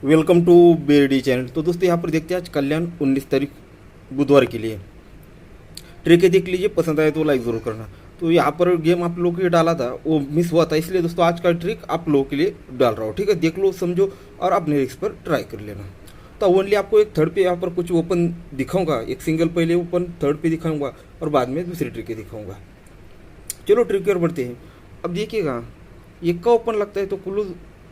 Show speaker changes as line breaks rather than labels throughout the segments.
Welcome to Berdi channel. तो दोस्तों यहाँ पर देखते हैं आज कल्याण 19 तारीख बुधवार के लिए ट्रिक है, देख लीजिए। पसंद आए तो लाइक ज़रूर करना। तो यहाँ पर गेम आप लोगों के लिए डाला था, वो मिस हुआ था, इसलिए दोस्तों आज का ट्रिक आप लोगों के लिए डाल रहा हूँ। ठीक है, देख लो, समझो और अपने रिस्क पर ट्राई कर लेना। तो ओनली आपको एक थर्ड पे यहाँ पर कुछ ओपन दिखाऊंगा, एक सिंगल पहले ओपन थर्ड पे दिखाऊंगा और बाद में दूसरी ट्रिक दिखाऊंगा। चलो ट्रिक की ओर बढ़ते हैं। अब देखिएगा, एक का ओपन लगता है तो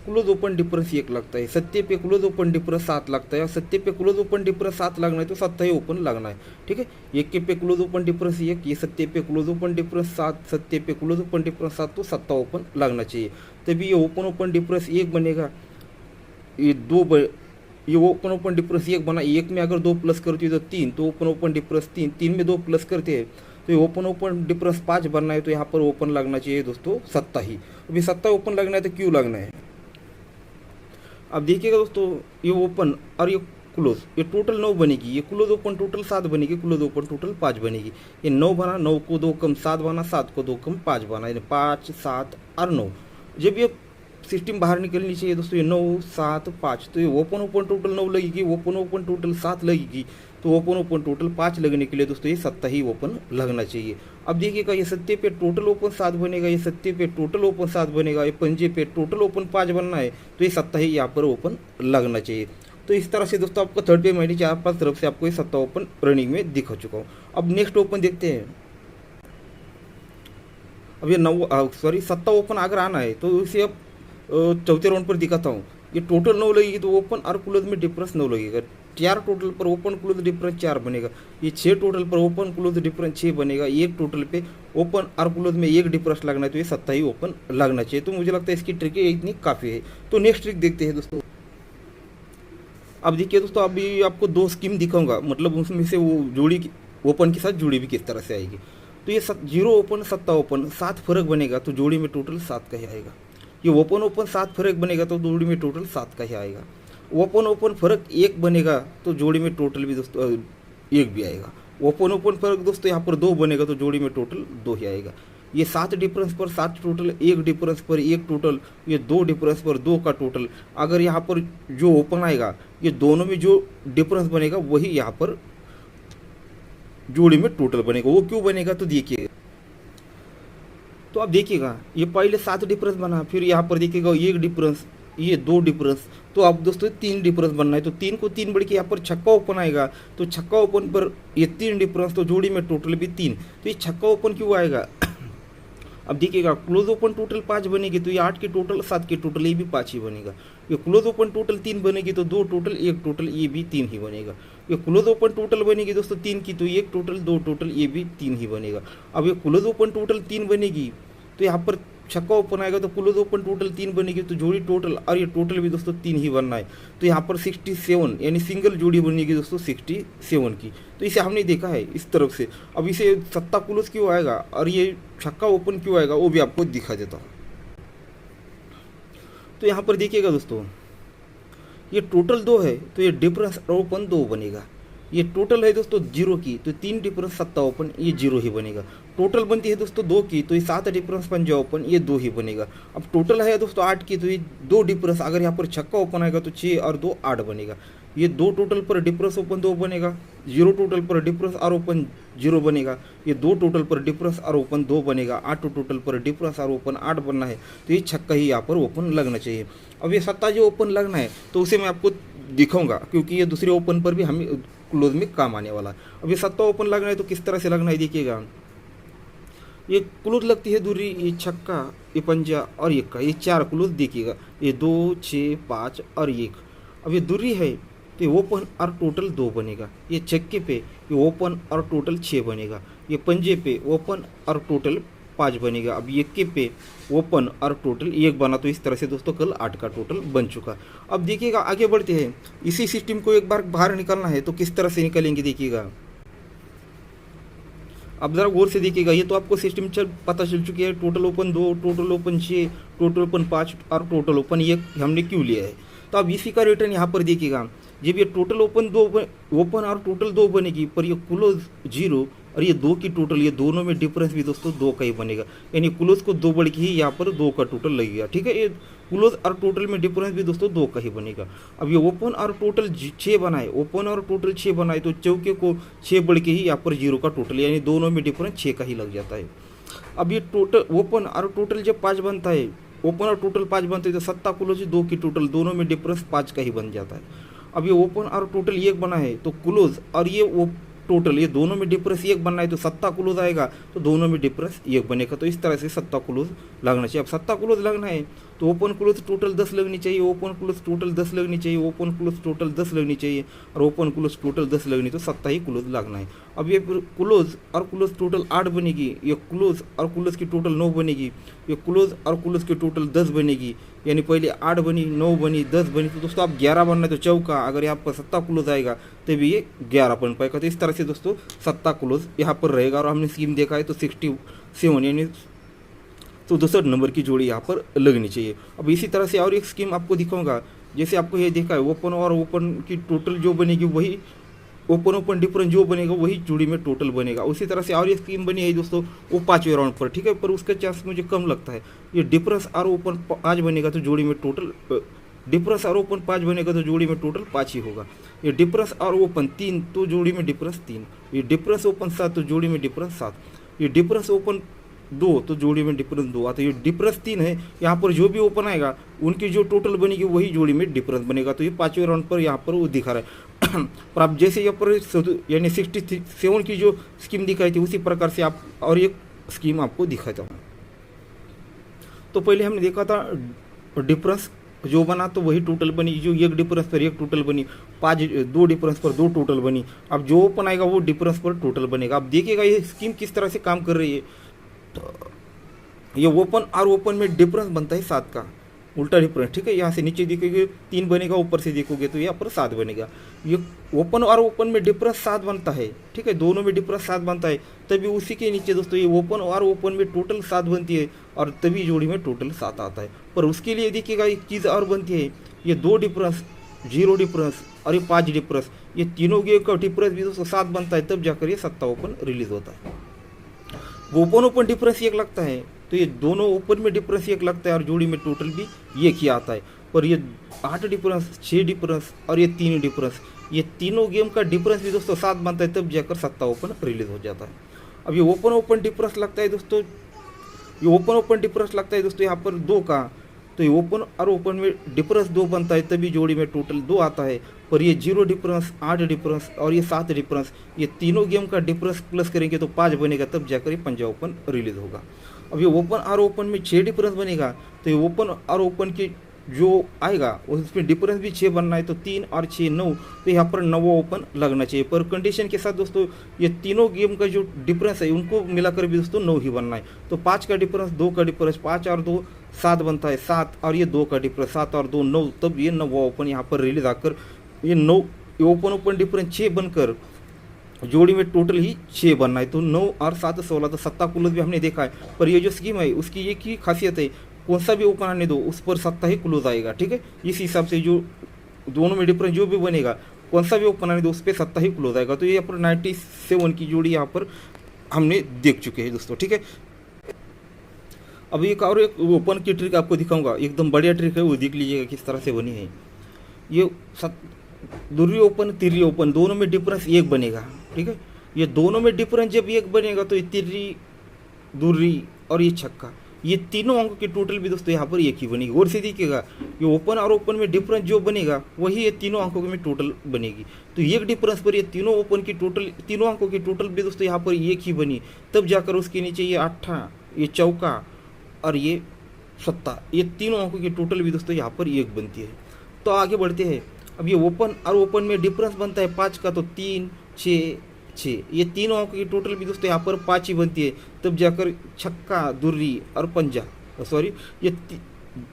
क्लोज ओपन डिफरेंस 1 लगता है, सत्ते पे क्लोज ओपन डिफरेंस 7 लगता है और सत्ते पे क्लोज ओपन डिफरेंस 7 लगना है तो सत्ता ही ओपन लगना है। ठीक है, एक के पे क्लोज ओपन डिफरेंस 1, ये सत्ते पे क्लोज ओपन डिफरेंस 7, सत्ते पे क्लोज ओपन डिफरेंस 7 तो सत्ता ओपन लगना चाहिए। तभी ये ओपन डिफरेंस 1 बनेगा। ये ये ओपन डिफरेंस 1 बना, 1 में अगर 2 प्लस करते हो तो 3, तो ओपन डिफरेंस 3, 3 में 2 प्लस करते हैं तो ये ओपन डिफरेंस 5 बनना है। तो यहाँ पर ओपन लगना चाहिए दोस्तों सत्ता ही। अभी सत्ता ओपन लगना है तो क्यों लगना है। अब देखिएगा दोस्तों, ये ओपन और ये क्लोज, ये टोटल 9 बनेगी, ये क्लोज ओपन टोटल 7 बनेगी, क्लोज ओपन टोटल 5 बनेगी। ये 9 बना, 9 को 2 कम 7 बना, 7 को 2 कम 5 बना, यानी 5 7 और 9। जब ये सिस्टम बाहर निकलनी चाहिए दोस्तों, ये 9 7 5, तो ये ओपन टोटल 9 लगेगी, ओपन टोटल 7 लगेगी, तो ओपन टोटल 5 लगने के लिए दोस्तों ये सत्ता ही ओपन लगना चाहिए। अब देखिएगा, ये सत्ते पे टोटल ओपन 7 बनेगा, ये सत्ते पे टोटल ओपन 7 बनेगा, ये पंजे पे टोटल ओपन 5 बनना है, तो ये सत्ता ही यहाँ पर ओपन लगना चाहिए। तो इस तरह से दोस्तों आपको थर्ड पे मैंने 4-5 तरफ से आपको ये सत्ता ओपन रनिंग में दिखा चुका हूँ। अब नेक्स्ट ओपन देखते हैं। अब ये सत्ता ओपन अगर आना है तो इसे अब चौथे राउंड पर दिखाता हूँ। ये टोटल 9 लगेगी तो ओपन और क्लोज में डिफरेंस 9 लगेगा। 4 टोटल पर ओपन क्लोज डिफरेंस 4 बनेगा। ये 6 टोटल पर ओपन क्लोज डिफरेंस 6 बनेगा। एक टोटल पे ओपन और क्लोज में 1 डिफरेंस लगना है तो ये सत्ता ही ओपन लगना चाहिए। तो मुझे लगता है इसकी ट्रिक इतनी काफ़ी है। तो नेक्स्ट ट्रिक देखते हैं दोस्तों। अब देखिए दोस्तों, अभी आपको 2 स्कीम दिखाऊंगा, मतलब उसमें से वो जोड़ी ओपन के साथ जोड़ी भी किस तरह से आएगी। तो ये 0 ओपन सत्ता ओपन 7 फर्क बनेगा तो जोड़ी में टोटल 7 का ही आएगा। ये ओपन 7 फर्क बनेगा तो जोड़ी में टोटल 7 का ही आएगा। ओपन फर्क 1 बनेगा तो जोड़ी में टोटल भी दोस्तों 1 भी आएगा। ओपन फर्क दोस्तों यहाँ पर 2 बनेगा तो जोड़ी में टोटल 2 ही आएगा। ये 7 डिफरेंस पर 7 टोटल, 1 डिफरेंस पर 1 टोटल, ये 2 डिफरेंस पर 2 का टोटल। अगर यहाँ पर जो ओपन आएगा, ये दोनों में जो डिफरेंस बनेगा वही यहाँ पर जोड़ी में टोटल बनेगा। वो क्यों बनेगा तो देखिए। तो आप देखिएगा, ये पहले 7 डिफरेंस बना, फिर यहाँ पर देखिएगा 1 डिफरेंस, ये 2 डिफरेंस, तो अब दोस्तों 3 डिफरेंस बनना है। तो 3 को 3 बढ़ के यहाँ पर छक्का ओपन आएगा, तो छक्का ओपन पर ये 3 डिफरेंस, तो जोड़ी में टोटल भी 3। तो ये छक्का ओपन क्यों आएगा। अब देखिएगा, क्लोज ओपन टोटल 5 बनेगी तो ये 8 की टोटल 7 की टोटल ये भी 5 ही बनेगा। ये क्लोज ओपन टोटल 3 बनेगी तो 2 टोटल 1 टोटल ये भी 3 ही बनेगा। ये क्लोज ओपन टोटल बनेगी दोस्तों 3 की तो 1 टोटल 2 टोटल ये भी 3 ही बनेगा। अब ये क्लोज ओपन टोटल 3 बनेगी तो यहाँ पर छक्का ओपन आएगा तो क्लोज ओपन टोटल 3 बनेगी तो जोड़ी टोटल, और ये टोटल भी दोस्तों 3 ही बनना है। तो यहाँ पर 67 यानी सिंगल जोड़ी बनेगी दोस्तों 67 की। तो इसे हमने देखा है इस तरफ से। अब इसे सत्ता क्लोज क्यों आएगा और ये छक्का ओपन क्यों आएगा वो भी आपको दिखा देता हूँ। तो यहाँ पर देखिएगा दोस्तों, ये टोटल 2 है तो ये डिफरेंस ओपन 2 बनेगा। ये टोटल है दोस्तों 0 की तो 3 डिफरेंस सत्ता ओपन ये 0 ही बनेगा। टोटल बनती है दोस्तों 2 की तो ये 7 डिफरेंस पंजा ओपन ये 2 ही बनेगा। अब टोटल है दोस्तों 8 की तो ये 2 डिफरेंस, अगर यहाँ पर छक्का ओपन आएगा तो 6 और 2 8 बनेगा। ये 2 टोटल पर डिफरेंस ओपन 2 बनेगा, 0 टोटल पर डिफरेंस और ओपन 0 बनेगा। ये 2 टोटल पर डिफरेंस और ओपन 2 बनेगा, 8 टोटल पर डिफरेंस और ओपन 8 बनना है तो ये छक्का ही यहाँ पर ओपन लगना चाहिए। अब ये सत्ता जो ओपन लगना है तो उसे मैं आपको दिखाऊंगा, क्योंकि ये दूसरे ओपन पर भी हमें क्लोज में काम आने वाला है। अब ये सत्ता ओपन लगना है तो किस तरह से लगना है देखिएगा। ये क्लोज लगती है दूरी, ये छक्का, ये पंजा और एक का, ये 4 क्लोज देखिएगा, ये 2 6 5 और 1। अब ये दूरी है तो ये ओपन और टोटल 2 बनेगा। ये छक्के पे ये ओपन और टोटल 6 बनेगा। ये पंजे पे ओपन और टोटल 5 बनेगा। अब ये के पे ओपन और टोटल 1 बना। तो इस तरह से दोस्तों कल 8 का टोटल बन चुका। अब देखिएगा आगे बढ़ते हैं। इसी सिस्टम को एक बार बाहर निकालना है तो किस तरह से निकलेंगे देखिएगा। अब ज़रा गौर से देखिएगा, ये तो आपको सिस्टम पता चल चुकी है। Total open 2, total open 6, total open 5 और टोटल ओपन 1 हमने क्यों लिया है। तो अब इसी का रिटर्न यहाँ पर देखिएगा। जब ये टोटल ओपन 2 ओपन और टोटल 2 बनेगी पर ये क्लोज 0 और ये 2 की टोटल, ये दोनों में डिफरेंस भी दोस्तों 2 का ही बनेगा। यानी क्लोज को 2 बढ़ के ही यहाँ पर 2 का टोटल लगेगा। ठीक है, ये क्लोज और टोटल में डिफरेंस भी दोस्तों 2 का ही बनेगा। अब ये ओपन और टोटल 6 बनाए, ओपन और टोटल 6 बनाए तो चौके को 6 बढ़ के ही यहाँ पर 0 का टोटल, यानी दोनों में डिफरेंस 6 का ही लग जाता है। अब ये टोटल ओपन और टोटल जब 5 बनता है, ओपन और टोटल 5 बनते हैं तो 7 क्लोज 2 की टोटल, दोनों में डिफरेंस 5 का ही बन जाता है। अब ये ओपन और टोटल 1 बना है तो क्लोज और ये वो टोटल, ये दोनों में डिफरेंस 1 बनना है तो 7 क्लोज आएगा, तो दोनों में डिफरेंस 1 बनेगा। तो इस तरह से 7 क्लोज लगना चाहिए। अब 7 क्लोज लगना है तो ओपन क्लोज टोटल 10 लगनी चाहिए, ओपन क्लोज टोटल 10 लगनी चाहिए, ओपन क्लोज टोटल 10 लगनी चाहिए और ओपन क्लोज टोटल 10 लगनी, तो 7 ही क्लोज लगना है। अब ये क्लोज और क्लोज टोटल 8 बनेगी, ये क्लोज और क्लोज की टोटल 9 बनेगी, ये क्लोज और क्लोज की टोटल 10 बनेगी, यानी पहले 8 बनी, 9 बनी, 10 बनी, तो दोस्तों अब 11 बनना है तो चौका, अगर यहाँ पर 7 क्लोज आएगा तभी ये 11 बन पाएगा। तो इस तरह से दोस्तों 7 क्लोज यहाँ पर रहेगा। और हमने स्कीम देखा है तो 67 यानी तो 62 नंबर की जोड़ी यहाँ पर लगनी चाहिए। अब इसी तरह से और एक स्कीम आपको दिखाऊंगा, जैसे आपको ये देखा है ओपन और ओपन की टोटल जो बनेगी वही ओपन ओपन डिफरेंस जो बनेगा वही जोड़ी में टोटल बनेगा। उसी तरह से और एक स्कीम बनी है दोस्तों, वो 5वें राउंड पर, ठीक है, पर उसका चांस मुझे कम लगता है। ये डिफरेंस और ओपन 5 बनेगा तो जोड़ी में टोटल डिफरेंस और ओपन 5 बनेगा तो जोड़ी में टोटल 5 ही होगा। ये डिफरेंस और ओपन 3 तो जोड़ी में डिफरेंस 3, ये डिफरेंस ओपन 7 तो जोड़ी में डिफरेंस 7, ये डिफरेंस ओपन 2 तो जोड़ी में डिफरेंस 2 आता है। ये डिफरेंस 3 है, यहाँ पर जो भी ओपन आएगा उनकी जो टोटल बनेगी वही जोड़ी में डिफरेंस बनेगा। तो ये 5वें राउंड पर यहाँ पर वो दिखा रहा है। पर आप जैसे यहाँ पर यानी 67 की जो स्कीम दिखाई थी उसी प्रकार से आप और एक स्कीम आपको दिखाता हूँ। तो पहले हमने देखा था डिफरेंस जो बना तो वही टोटल बनी, जो एक डिफरेंस पर एक टोटल बनी, 2 डिफरेंस पर 2 टोटल बनी। अब जो ओपन आएगा वो डिफरेंस पर टोटल बनेगा। अब देखिएगा ये स्कीम किस तरह से काम कर रही है। तो ये ओपन और ओपन में डिफरेंस बनता है 7 का, उल्टा डिफरेंस, ठीक है। यहाँ से नीचे देखोगे 3 बनेगा, ऊपर से देखोगे तो यहाँ पर 7 बनेगा। ये ओपन और ओपन में डिफरेंस 7 बनता है, ठीक है, दोनों में डिफरेंस 7 बनता है, तभी उसी के नीचे दोस्तों ये ओपन और ओपन में टोटल 7 बनती है और तभी जोड़ी में टोटल 7 आता है। पर उसके लिए देखिएगा एक चीज़ और बनती है, ये 2 डिफरेंस, 0 डिफरेंस और ये 5 डिफरेंस, ये तीनों का डिफरेंस भी दोस्तों 7 बनता है, तब जाकर ये 7 ओपन रिलीज होता है। ओपन ओपन डिफरेंस 1 लगता है तो ये दोनों ओपन में डिफरेंस 1 लगता है और जोड़ी में टोटल भी 1 ही आता है। पर ये 8 डिफरेंस, 6 डिफरेंस और ये 3 डिफरेंस, ये तीनों गेम का डिफरेंस भी दोस्तों 7 बनता है, तब जाकर 7 ओपन रिलीज हो जाता है। अब ये ओपन ओपन डिफरेंस लगता है दोस्तों, ये ओपन ओपन डिफरेंस लगता है दोस्तों यहाँ पर 2 का, तो ये ओपन और ओपन में डिफरेंस 2 बनता है, तभी जोड़ी में टोटल 2 आता है। पर ये 0 डिफरेंस, 8 डिफरेंस और ये 7 डिफरेंस, ये तीनों गेम का डिफरेंस प्लस करेंगे तो 5 बनेगा, तब जाकर ये पंजा ओपन रिलीज होगा। अब ये ओपन और ओपन में 6 डिफरेंस बनेगा, तो ये ओपन और ओपन की जो आएगा उसमें डिफरेंस भी 6 बनना है, तो 3 और 6 9, तो यहाँ पर 9 ओपन लगना चाहिए। पर कंडीशन के साथ दोस्तों ये तीनों गेम का जो डिफरेंस है उनको मिलाकर भी दोस्तों 9 ही बनना है। तो 5 का डिफरेंस, 2 का डिफरेंस, 5 और 2 7 बनता है, 7 और ये 2 का डिफरेंस 7 और 2 9, तब ये 9 ओपन यहाँ पर रिलीज आकर ये 9 ओपन ओपन डिफरेंस 6 बनकर जोड़ी में टोटल ही 6 बनना है। तो 9 और 7 16, तो 7 क्लोज भी हमने देखा है। पर ये जो स्कीम है उसकी एक ही खासियत है, कौन सा भी ओपन आने दो उस पर 7 ही क्लोज आएगा, ठीक है। इस हिसाब से जो दोनों में डिफरेंस जो भी बनेगा, कौन सा भी ओपन आने दो उस पर 7 ही क्लोज आएगा। तो ये यहाँ पर 97 की जोड़ी यहाँ पर हमने देख चुके हैं दोस्तों, ठीक है। अब एक और एक ओपन की ट्रिक आपको दिखाऊंगा, एकदम बढ़िया ट्रिक है, वो देख लीजिएगा किस तरह से बनी है। ये दूरी ओपन, तिर्री ओपन, दोनों में डिफरेंस 1 बनेगा, ठीक है। ये दोनों में डिफरेंस जब 1 बनेगा तो ये तिर्री, दूरी और ये छक्का, ये तीनों अंकों की टोटल भी दोस्तों यहाँ पर 1 ही बनेगी। और से देखिएगा ये ओपन और ओपन में डिफरेंस जो बनेगा वही ये तीनों अंकों में टोटल बनेगी। तो 1 डिफरेंस पर ये तीनों ओपन की टोटल, तीनों अंकों की टोटल भी दोस्तों यहाँ पर 1 ही बनी, तब जाकर उसके नीचे ये 8, ये चौका और ये 7, ये तीनों अंकों की टोटल भी दोस्तों यहाँ पर 1 बनती है। तो आगे बढ़ते हैं। अब ये ओपन और ओपन में डिफरेंस बनता है 5 का, तो 3 6 6, ये तीनों अंकों की टोटल भी दोस्तों यहाँ पर 5 ही बनती है, तब जाकर छक्का, दुर्री और पंजा, सॉरी ये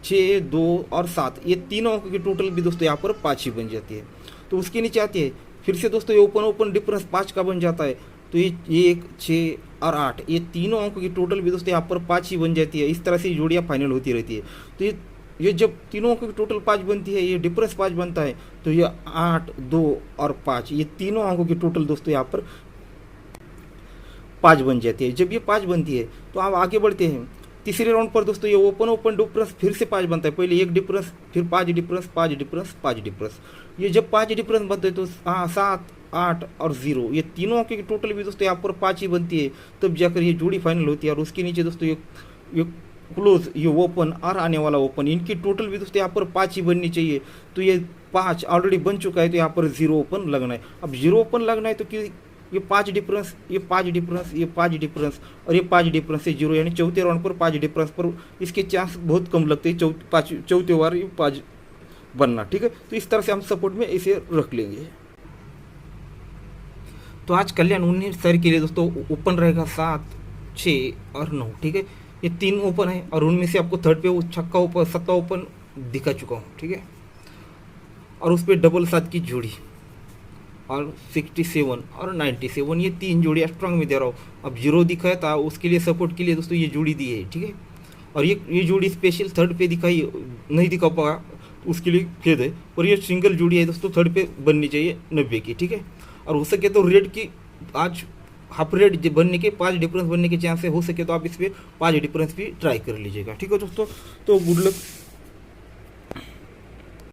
6 2 और 7, ये तीनों अंकों की टोटल भी दोस्तों यहाँ पर 5 ही बन जाती है। तो उसके नीचे आती है फिर से दोस्तों ये ओपन ओपन डिफरेंस 5 का बन जाता है, तो ये 1 6 और 8, ये तीनों अंकों की टोटल भी दोस्तों यहाँ पर 5 ही बन जाती है। इस तरह से जोड़ियाँ फाइनल होती रहती है। तो ये जब तीनों अंकों की टोटल 5 बनती है, ये डिफरेंस 5 बनता है, तो ये 8 2 और 5, ये तीनों अंकों की टोटल दोस्तों यहाँ पर 5 बन जाती है। जब ये 5 बनती है तो आप आगे बढ़ते हैं। तीसरे राउंड पर दोस्तों ये ओपन ओपन डिफरेंस फिर से 5 बनता है। पहले 1 डिफरेंस, फिर 5 डिफरेंस, 5 डिफरेंस, 5 डिफरेंस। ये जब 5 डिफरेंस बनते हैं तो 7, 8 और 0 ये तीनों की टोटल भी दोस्तों यहाँ पर 5 ही बनती है, तब जाकर ये जोड़ी फाइनल होती है। और उसके नीचे दोस्तों ये क्लोज, ये ओपन और आने वाला ओपन, इनकी टोटल भी दोस्तों यहाँ पर 5 ही बननी चाहिए। तो ये 5 ऑलरेडी बन चुका है, तो यहाँ पर 0 ओपन लगना है। अब 0 ओपन लगना है तो कि ये 5 डिफरेंस, ये 5 डिफरेंस, ये 5 डिफरेंस और ये 5 डिफरेंस से 0, यानी चौथे राउंड पर 5 डिफरेंस पर इसके चांस बहुत कम लगते हैं चौथे बार ये 5 बनना। ठीक है, तो इस तरह से हम सपोर्ट में इसे रख लेंगे। तो आज कल्याण 19 सर के लिए दोस्तों ओपन रहेगा 7, 6 और 9। ठीक है, ये 3 ओपन है और उनमें से आपको थर्ड पे वो छक्का ओपन, सत्ता ओपन दिखा चुका हूँ। ठीक है, और उस पर डबल 7 की जोड़ी और 67 और 97, ये 3 जोड़ी स्ट्रांग में दे रहा हूँ। अब 0 दिखा है तो उसके लिए सपोर्ट के लिए दोस्तों ये जोड़ी दी है। ठीक है, और ये जोड़ी स्पेशल थर्ड पे दिखाई नहीं दिखा पाया, उसके लिए खेद है। और ये सिंगल जोड़ी है दोस्तों, थर्ड पे बननी चाहिए 90 की। ठीक है, और हो सके तो रेड की आज हाफ रेड बनने के 5 डिफरेंस बनने के चांस है। हो सके तो आप इस पर 5 डिफरेंस भी ट्राई कर लीजिएगा। ठीक है दोस्तों, तो गुड लक।